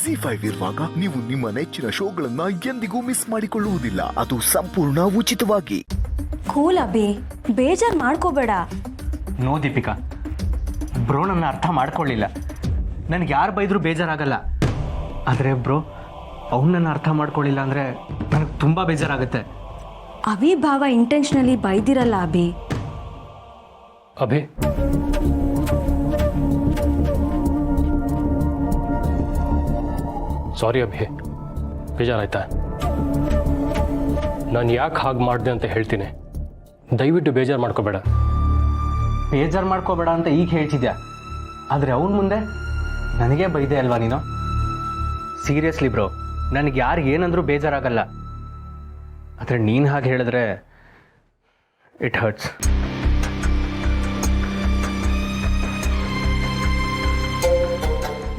ಜಿ5 ಇರುವಾಗ ನೀವು ನಿಮ್ಮ ನೆಚ್ಚಿನ ಶೋಗಳನ್ನ ಎಂದಿಗೂ ಮಿಸ್ ಮಾಡಿಕೊಳ್ಳುವುದಿಲ್ಲ. ಅದು ಸಂಪೂರ್ಣ ಉಚಿತವಾಗಿ. ಕೂಲ್ ಅಭಿ, ಬೇಜಾರ್ ಮಾಡ್ಕೋಬೇಡ. ನೋ ದೀಪಿಕಾ, ಬ್ರೋ ನನ್ನ ಅರ್ಥ ಮಾಡ್ಕೊಳ್ಳಿಲ್ಲ. ನನಗೆ ಯಾರು ಬೈದರೂ ಬೇಜಾರಾಗಲ್ಲ. ಆದರೆ ಬ್ರೋ ಅವನನ್ನು ಅರ್ಥ ಮಾಡ್ಕೊಳ್ಳಿಲ್ಲ ಅಂದರೆ ನನಗೆ ತುಂಬ ಬೇಜಾರಾಗುತ್ತೆ. ಅಭಿ ಭಾವ ಇಂಟೆನ್ಷನಲಿ ಬೈದಿರಲ್ಲ ಅಭಿ. ಅಭಿ, ಸಾರಿ ಅಭಿ, ಬೇಜಾರಾಯ್ತಾ? ನಾನು ಯಾಕೆ ಹಾಗೆ ಮಾಡಿದೆ ಅಂತ ಹೇಳ್ತೀನಿ, ದಯವಿಟ್ಟು ಬೇಜಾರು ಮಾಡ್ಕೋಬೇಡ. ಬೇಜಾರು ಮಾಡ್ಕೋಬೇಡ ಅಂತ ಈಗ ಹೇಳ್ತಿದ್ಯಾ, ಆದರೆ ಅವನ ಮುಂದೆ ನನಗೇ ಬೈದೆ ಅಲ್ವಾ ನೀನು? ಸೀರಿಯಸ್ಲಿ ಬ್ರೋ, ನನಗೆ ಯಾರು ಏನಂದ್ರೂ ಬೇಜಾರಾಗಲ್ಲ. ಆದರೆ ನೀನು ಹಾಗೆ ಹೇಳಿದ್ರೆ ಇಟ್ ಹರ್ಟ್ಸ್.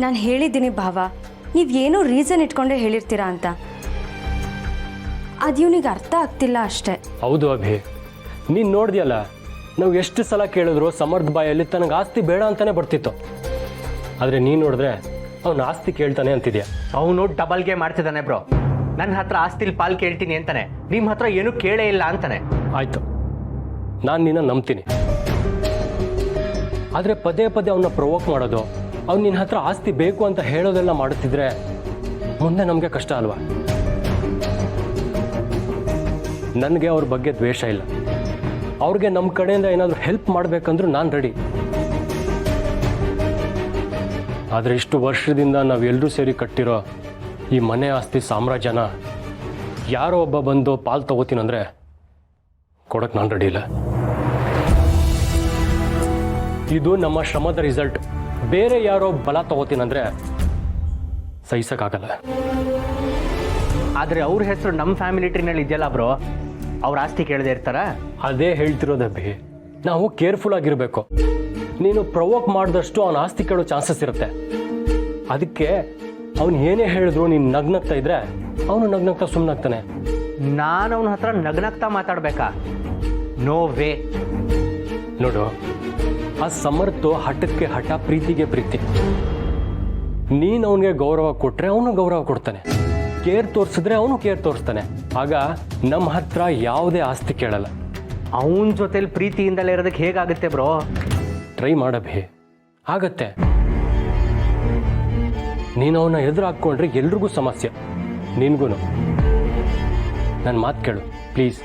ನಾನು ಹೇಳಿದ್ದೀನಿ ಭಾವ, ನೀವೇನೋ ರೀಸನ್ ಇಟ್ಕೊಂಡೇ ಹೇಳಿರ್ತೀರಾ ಅಂತ. ಅದು ಇವನಿಗೆ ಅರ್ಥ ಆಗ್ತಿಲ್ಲ ಅಷ್ಟೇ. ಹೌದು ಅಭಿ, ನೀನು ನೋಡಿದ್ಯಲ್ಲ, ನಾವು ಎಷ್ಟು ಸಲ ಕೇಳಿದ್ರು ಸಮರ್ಥ ಬಾಯಲ್ಲಿ ತನಗೆ ಆಸ್ತಿ ಬೇಡ ಅಂತಾನೆ ಬರ್ತಿತ್ತು. ಆದರೆ ನೀನು ನೋಡಿದ್ರೆ ಅವನು ಆಸ್ತಿ ಕೇಳ್ತಾನೆ ಅಂತಿದ್ಯಾ. ಅವನು ಡಬಲ್ಗೆ ಮಾಡ್ತಿದ್ದಾನೆ ಬ್ರೋ. ನನ್ನ ಹತ್ರ ಆಸ್ತಿಲಿ ಪಾಲ್ ಕೇಳ್ತೀನಿ ಅಂತಾನೆ, ನಿಮ್ಮ ಹತ್ರ ಏನೂ ಕೇಳೇ ಇಲ್ಲ ಅಂತಾನೆ. ಆಯಿತು, ನಾನು ನಿನ್ನ ನಂಬ್ತೀನಿ. ಆದರೆ ಪದೇ ಪದೇ ಅವನ್ನ ಪ್ರೊವೋಕ್ ಮಾಡೋದು, ಅವ್ನು ನಿನ್ನ ಹತ್ರ ಆಸ್ತಿ ಬೇಕು ಅಂತ ಹೇಳೋದೆಲ್ಲ ಮಾಡುತ್ತಿದ್ರೆ ಮುಂದೆ ನಮಗೆ ಕಷ್ಟ ಅಲ್ವಾ? ನನಗೆ ಅವ್ರ ಬಗ್ಗೆ ದ್ವೇಷ ಇಲ್ಲ. ಅವ್ರಿಗೆ ನಮ್ಮ ಕಡೆಯಿಂದ ಏನಾದರೂ ಹೆಲ್ಪ್ ಮಾಡಬೇಕಂದ್ರೂ ನಾನು ರೆಡಿ. ಆದರೆ ಇಷ್ಟು ವರ್ಷದಿಂದ ನಾವೆಲ್ಲರೂ ಸೇರಿ ಕಟ್ಟಿರೋ ಈ ಮನೆ ಆಸ್ತಿ ಸಾಮ್ರಾಜ್ಯನ ಯಾರೋ ಒಬ್ಬ ಬಂದು ಪಾಲು ತಗೋತೀನಂದರೆ ಕೊಡೋಕ್ಕೆ ನಾನು ರೆಡಿ ಇಲ್ಲ. ಇದು ನಮ್ಮ ಶ್ರಮದ ರಿಸಲ್ಟ್. ಬೇರೆ ಯಾರೋ ಬಲ ತಗೋತೀನಂದರೆ ಸಹಿಸಕ್ಕಾಗಲ್ಲ. ಆದರೆ ಅವ್ರ ಹೆಸರು ನಮ್ಮ ಫ್ಯಾಮಿಲಿ ಟ್ರೀನಲ್ಲಿ ಇದೆಯಲ್ಲ ಬ್ರೋ, ಅವ್ರ ಆಸ್ತಿ ಕೇಳದೆ ಇರ್ತಾರ? ಅದೇ ಹೇಳ್ತಿರೋದಬ್ಬಿ, ನಾವು ಕೇರ್ಫುಲ್ ಆಗಿರಬೇಕು. ನೀನು ಪ್ರವೋಕ್ ಮಾಡಿದಷ್ಟು ಅವನ ಆಸ್ತಿ ಕೇಳೋ ಚಾನ್ಸಸ್ ಇರುತ್ತೆ. ಅದಕ್ಕೆ ಅವನು ಏನೇ ಹೇಳಿದ್ರು ನೀನು ನಗ್ನಗ್ತಾ ಇದ್ರೆ ಅವನು ನಗ್ನಗ್ತಾ ಸುಮ್ಮನಾಗ್ತಾನೆ. ನಾನು ಅವನ ಹತ್ರ ನಗ್ನಗ್ತಾ ಮಾತಾಡ್ಬೇಕಾ? No way. ನೋಡು, ಆ ಸಮರ್ಥು ಹಠಕ್ಕೆ ಹಠ, ಪ್ರೀತಿಗೆ ಪ್ರೀತಿ. ನೀನು ಅವನಿಗೆ ಗೌರವ ಕೊಟ್ಟರೆ ಅವನು ಗೌರವ ಕೊಡ್ತಾನೆ, ಕೇರ್ ತೋರಿಸಿದ್ರೆ ಅವನು ಕೇರ್ ತೋರಿಸ್ತಾನೆ. ಆಗ ನಮ್ಮ ಹತ್ರ ಯಾವುದೇ ಆಸ್ತಿ ಕೇಳಲ್ಲ. ಅವನ ಜೊತೆಲಿ ಪ್ರೀತಿಯಿಂದಲೇ ಇರೋದಕ್ಕೆ ಹೇಗಾಗುತ್ತೆ ಬ್ರೋ? ಟ್ರೈ ಮಾಡಬೇ, ಆಗತ್ತೆ. ನೀನು ಅವನ್ನ ಎದುರು ಹಾಕ್ಕೊಂಡ್ರೆ ಎಲ್ರಿಗೂ ಸಮಸ್ಯೆ, ನಿನ್ಗೂ. ನನ್ನ ಮಾತು ಕೇಳು ಪ್ಲೀಸ್.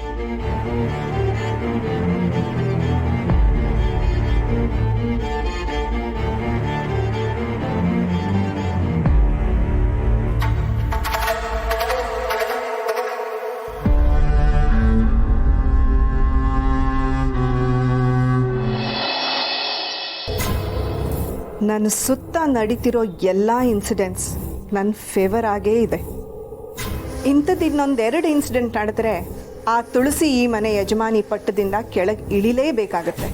ನನ್ನ ಸುತ್ತ ನಡೀತಿರೋ ಎಲ್ಲ ಇನ್ಸಿಡೆಂಟ್ಸ್ ನನ್ನ ಫೇವರ್ ಆಗೇ ಇದೆ. ಇಂಥದ್ದು ಇನ್ನೊಂದೆರಡು ಇನ್ಸಿಡೆಂಟ್ ನಡೆದ್ರೆ ಆ ತುಳಸಿ ಈ ಮನೆ ಯಜಮಾನಿ ಪಟ್ಟದಿಂದ ಕೆಳಗೆ ಇಳಿಲೇಬೇಕಾಗತ್ತೆ.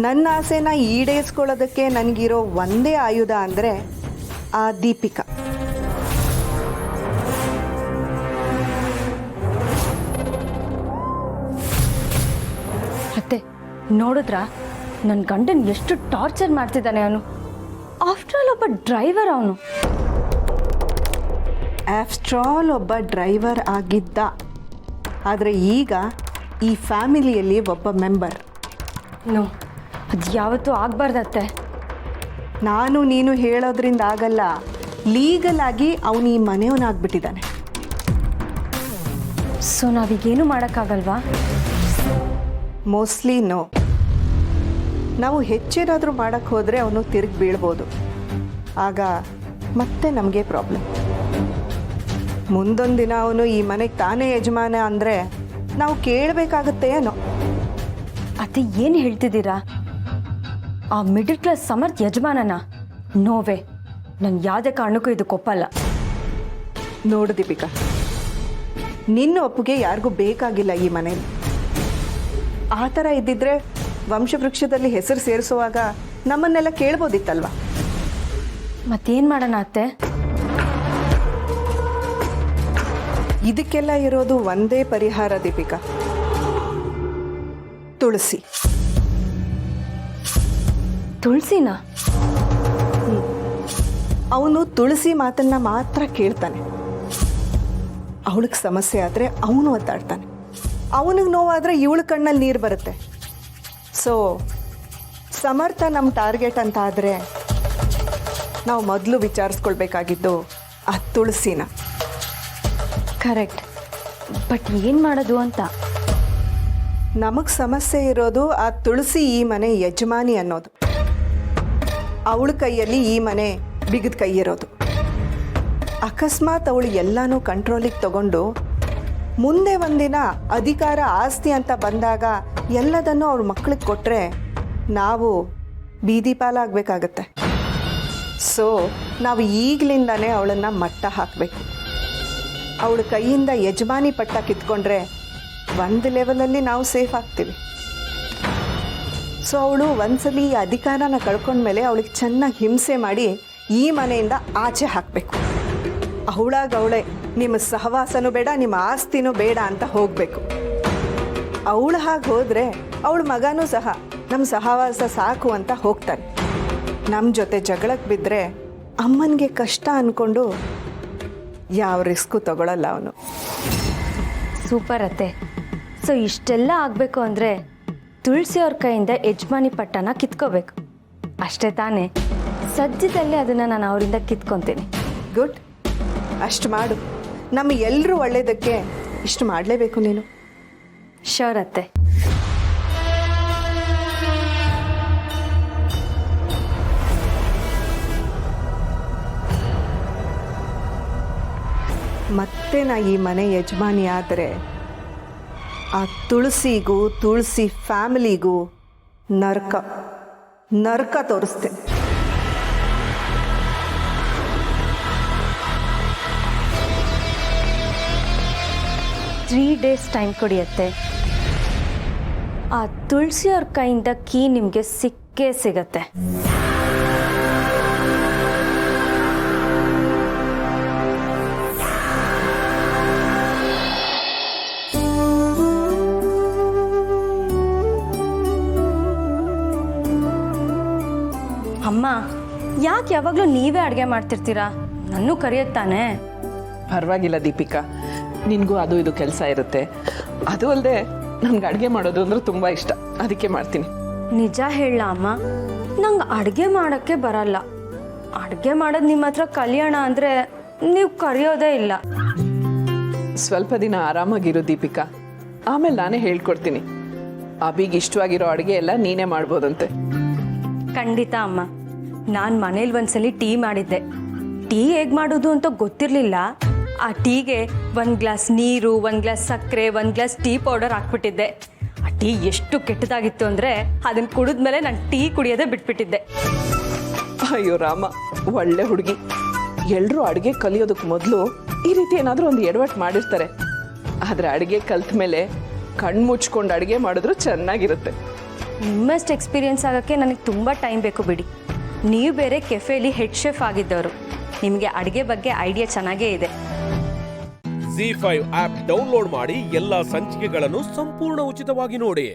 ನನ್ನ ಆಸೆನ ಈಡೇರಿಸ್ಕೊಳ್ಳೋದಕ್ಕೆ ನನಗಿರೋ ಒಂದೇ ಆಯುಧ ಅಂದರೆ ಆ ದೀಪಿಕಾ. ಅತ್ತೆ ನೋಡಿದ್ರಾ, ನನ್ನ ಗಂಡನ್ ಎಷ್ಟು ಟಾರ್ಚರ್ ಮಾಡ್ತಿದ್ದಾನೆ ಅವನು. ಆಫ್ಟರ್ ಆಲ್ ಒಬ್ಬ ಡ್ರೈವರ್ ಅವನು. ಆಫ್ಟರ್ ಆಲ್ ಒಬ್ಬ ಡ್ರೈವರ್ ಆಗಿದ್ದ, ಆದರೆ ಈಗ ಈ ಫ್ಯಾಮಿಲಿಯಲ್ಲಿ ಒಬ್ಬ ಮೆಂಬರ್. ನೋ, ಅದು ಯಾವತ್ತೂ ಆಗಬಾರ್ದತ್ತೆ. ನಾನು ನೀನು ಹೇಳೋದ್ರಿಂದ ಆಗಲ್ಲ, ಲೀಗಲ್ ಆಗಿ ಅವನು ಈ ಮನೆಯವನಾಗ್ಬಿಟ್ಟಿದ್ದಾನೆ. ಸೊ ನಾವೀಗೇನು ಮಾಡೋಕ್ಕಾಗಲ್ವಾ? Mostly no. ನಾವು ಹೆಚ್ಚೇನಾದರೂ ಮಾಡೋಕ್ಕೆ ಹೋದರೆ ಅವನು ತಿರುಗಿ ಬೀಳ್ಬೋದು. ಆಗ ಮತ್ತೆ ನಮಗೆ ಪ್ರಾಬ್ಲಮ್. ಮುಂದೊಂದು ದಿನ ಅವನು ಈ ಮನೆಗೆ ತಾನೇ ಯಜಮಾನ ಅಂದರೆ ನಾವು ಕೇಳಬೇಕಾಗತ್ತೆ ಏನೋ. ಅತ್ತೆ ಏನು ಹೇಳ್ತಿದ್ದೀರಾ? ಆ ಮಿಡಲ್ ಕ್ಲಾಸ್ ಸಮರ್ಥ ಯಜಮಾನನ? ನೋವೇ, ನಾನು ಯಾವುದೇ ಕಾರಣಕ್ಕೂ ಇದಕ್ಕೆ ಒಪ್ಪಲ್ಲ. ನೋಡು ದೀಪಿಕಾ, ನಿನ್ನ ಒಪ್ಪಿಗೆ ಯಾರಿಗೂ ಬೇಕಾಗಿಲ್ಲ ಈ ಮನೇಲಿ. ಆ ಥರ ಇದ್ದಿದ್ರೆ ವಂಶವೃಕ್ಷದಲ್ಲಿ ಹೆಸರು ಸೇರಿಸುವಾಗ ನಮ್ಮನ್ನೆಲ್ಲ ಕೇಳ್ಬೋದಿತ್ತಲ್ವ? ಮತ್ತೇನು ಮಾಡೋಣ ಅತ್ತೆ? ಇದಕ್ಕೆಲ್ಲ ಇರೋದು ಒಂದೇ ಪರಿಹಾರ ದೀಪಿಕಾ, ತುಳಸಿ. ತುಳಸಿನ? ಅವನು ತುಳಸಿ ಮಾತನ್ನು ಮಾತ್ರ ಕೇಳ್ತಾನೆ. ಅವಳಿಗೆ ಸಮಸ್ಯೆ ಆದರೆ ಅವನು ಒದ್ದಾಡ್ತಾನೆ. ಅವನಿಗೆ ನೋವಾದರೆ ಇವಳ ಕಣ್ಣಲ್ಲಿ ನೀರು ಬರುತ್ತೆ. ಸೊ ಸಮರ್ಥ ನಮ್ಮ ಟಾರ್ಗೆಟ್ ಅಂತ ಆದರೆ ನಾವು ಮೊದಲು ವಿಚಾರಿಸ್ಕೊಳ್ಬೇಕಾಗಿದ್ದು ಆ ತುಳಸಿನ. ಕರೆಕ್ಟ್. ಬಟ್ ಏನು ಮಾಡೋದು ಅಂತ. ನಮಗೆ ಸಮಸ್ಯೆ ಇರೋದು ಆ ತುಳಸಿ ಈ ಮನೆ ಯಜಮಾನಿ ಅನ್ನೋದು. ಅವಳ ಕೈಯಲ್ಲಿ ಈ ಮನೆ ಬಿಗಿದ ಕೈ ಇರೋದು. ಅಕಸ್ಮಾತ್ ಅವಳು ಎಲ್ಲನೂ ಕಂಟ್ರೋಲಿಗೆ ತಗೊಂಡು ಮುಂದೆ ಒಂದಿನ ಅಧಿಕಾರ ಆಸ್ತಿ ಅಂತ ಬಂದಾಗ ಎಲ್ಲದನ್ನೂ ಅವಳ ಮಕ್ಕಳಿಗೆ ಕೊಟ್ಟರೆ ನಾವು ಬೀದಿ ಪಾಲಾಗಬೇಕಾಗತ್ತೆ. ಸೊ ನಾವು ಈಗಲಿಂದನೇ ಅವಳನ್ನು ಮಟ್ಟ ಹಾಕಬೇಕು. ಅವಳ ಕೈಯಿಂದ ಯಜಮಾನಿ ಪಟ್ಟ ಕಿತ್ಕೊಂಡ್ರೆ ಒಂದು ಲೆವೆಲಲ್ಲಿ ನಾವು ಸೇಫ್ ಆಗ್ತೀವಿ. ಸೊ ಅವಳು ಒಂದ್ಸಲಿ ಈ ಅಧಿಕಾರನ ಕಳ್ಕೊಂಡ್ಮೇಲೆ ಅವಳಿಗೆ ಚೆನ್ನಾಗಿ ಹಿಂಸೆ ಮಾಡಿ ಈ ಮನೆಯಿಂದ ಆಚೆ ಹಾಕಬೇಕು. ಅವಳಾಗವಳೆ ನಿಮ್ಮ ಸಹವಾಸನೂ ಬೇಡ, ನಿಮ್ಮ ಆಸ್ತಿನೂ ಬೇಡ ಅಂತ ಹೋಗಬೇಕು. ಅವಳು ಹಾಗೆ ಹೋದರೆ ಅವಳ ಮಗನೂ ಸಹ ನಮ್ಮ ಸಹವಾಸ ಸಾಕು ಅಂತ ಹೋಗ್ತಾನೆ. ನಮ್ಮ ಜೊತೆ ಜಗಳಕ್ಕೆ ಬಿದ್ದರೆ ಅಮ್ಮನಿಗೆ ಕಷ್ಟ ಅಂದ್ಕೊಂಡು ಯಾವ ರಿಸ್ಕು ತಗೊಳ್ಳಲ್ಲ ಅವನು. ಸೂಪರ್ ಅತ್ತೆ. ಸೊ ಇಷ್ಟೆಲ್ಲ ಆಗಬೇಕು ಅಂದರೆ ತುಳಸಿ ಅವ್ರ ಕೈಯಿಂದ ಯಜಮಾನಿ ಪಟ್ಟನ ಕಿತ್ಕೋಬೇಕು ಅಷ್ಟೇ ತಾನೇ. ಸದ್ಯದಲ್ಲೇ ಅದನ್ನು ನಾನು ಅವರಿಂದ ಕಿತ್ಕೊತೀನಿ. ಗುಡ್, ಅಷ್ಟು ಮಾಡು. ನಮ್ಮ ಎಲ್ಲರೂ ಒಳ್ಳೆಯದಕ್ಕೆ ಇಷ್ಟು ಮಾಡಲೇಬೇಕು ನೀನು. ಶೋರ್ ಅತ್ತೆ. ಮತ್ತೆ ನಾ ಈ ಮನೆ ಯಜಮಾನಿ ಆದರೆ ಆ ತುಳಸಿಗೂ ತುಳಸಿ ಫ್ಯಾಮಿಲಿಗೂ ನರಕ ನರಕ ತೋರಿಸ್ತೆ. 3 days ಟೈಮ್ ಕೊಡಿಯತ್ತೆ. ಆ ತುಳಸಿ ಅವ್ರ ಕೈಯಿಂದ ಕೀ ನಿಮಗೆ ಸಿಕ್ಕೇ ಸಿಗತ್ತೆ. ಅಮ್ಮ, ಯಾಕೆ ಯಾವಾಗಲೂ ನೀವೇ ಅಡುಗೆ ಮಾಡ್ತಿರ್ತೀರಾ? ನನ್ನೂ ಕರೆಯುತ್ತಾನೆ. ಪರವಾಗಿಲ್ಲ ದೀಪಿಕಾ, ನಿನಗೂ ಅದು ಇದು ಕೆಲಸ ಇರುತ್ತೆ. ಅದು ಅಲ್ಲದೆ ನನಗೆ ಅಡುಗೆ ಮಾಡೋದು ಅಂದ್ರೆ ತುಂಬ ಇಷ್ಟ, ಅದಕ್ಕೆ ಮಾಡ್ತೀನಿ. ನಿಜ ಹೇಳ ಅಮ್ಮ, ನಂಗೆ ಅಡುಗೆ ಮಾಡೋಕ್ಕೆ ಬರಲ್ಲ. ಅಡುಗೆ ಮಾಡೋದು ನಿಮ್ಮ ಹತ್ರ ಕಲಿಯೋಣ ಅಂದರೆ ನೀವು ಕರೆಯೋದೇ ಇಲ್ಲ. ಸ್ವಲ್ಪ ದಿನ ಆರಾಮಾಗಿರು ದೀಪಿಕಾ, ಆಮೇಲೆ ನಾನೇ ಹೇಳ್ಕೊಡ್ತೀನಿ. ಅಬಿಗೆ ಇಷ್ಟವಾಗಿರೋ ಅಡುಗೆ ಎಲ್ಲ ನೀನೇ ಮಾಡ್ಬೋದಂತೆ. ಖಂಡಿತ ಅಮ್ಮ. ನಾನು ಮನೇಲಿ ಒಂದ್ಸಲಿ ಟೀ ಮಾಡಿದ್ದೆ. ಟೀ ಹೇಗೆ ಮಾಡೋದು ಅಂತ ಗೊತ್ತಿರಲಿಲ್ಲ. ಆ ಟೀಗೆ 1 ಗ್ಲಾಸ್ ನೀರು, 1 ಗ್ಲಾಸ್ ಸಕ್ಕರೆ, 1 ಗ್ಲಾಸ್ ಟೀ ಪೌಡರ್ ಹಾಕ್ಬಿಟ್ಟಿದ್ದೆ. ಆ ಟೀ ಎಷ್ಟು ಕೆಟ್ಟದಾಗಿತ್ತು ಅಂದರೆ ಅದನ್ನು ಕುಡಿದ್ಮೇಲೆ ನಾನು ಟೀ ಕುಡಿಯೋದೇ ಬಿಟ್ಬಿಟ್ಟಿದ್ದೆ. ಅಯ್ಯೋ ರಾಮ, ಒಳ್ಳೆ ಹುಡುಗಿ. ಎಲ್ಲರೂ ಅಡುಗೆ ಕಲಿಯೋದಕ್ಕೆ ಮೊದಲು ಈ ರೀತಿ ಏನಾದರೂ ಒಂದು ಎಡವಟ್ಟು ಮಾಡಿರ್ತಾರೆ. ಆದರೆ ಅಡುಗೆ ಕಲ್ತ ಮೇಲೆ ಕಣ್ಣು ಮುಚ್ಕೊಂಡು ಅಡುಗೆ ಮಾಡಿದ್ರು ಚೆನ್ನಾಗಿರುತ್ತೆ. ನಿಮ್ಮಷ್ಟು ಎಕ್ಸ್ಪೀರಿಯನ್ಸ್ ಆಗೋಕ್ಕೆ ನನಗೆ ತುಂಬ ಟೈಮ್ ಬೇಕು ಬಿಡಿ. ನೀವು ಬೇರೆ ಕೆಫೆಯಲ್ಲಿ ಹೆಡ್ ಶೆಫ್ ಆಗಿದ್ದವರು. ನಿಮಗೆ ಅಡುಗೆ ಬಗ್ಗೆ ಐಡಿಯಾ ಚೆನ್ನಾಗೇ ಇದೆ. ZEE5 ಆಪ್ ಡೌನ್ಲೋಡ್ ಮಾಡಿ ಎಲ್ಲಾ ಸಂಚಿಕೆಗಳನ್ನು ಸಂಪೂರ್ಣ ಉಚಿತವಾಗಿ ನೋಡಿ.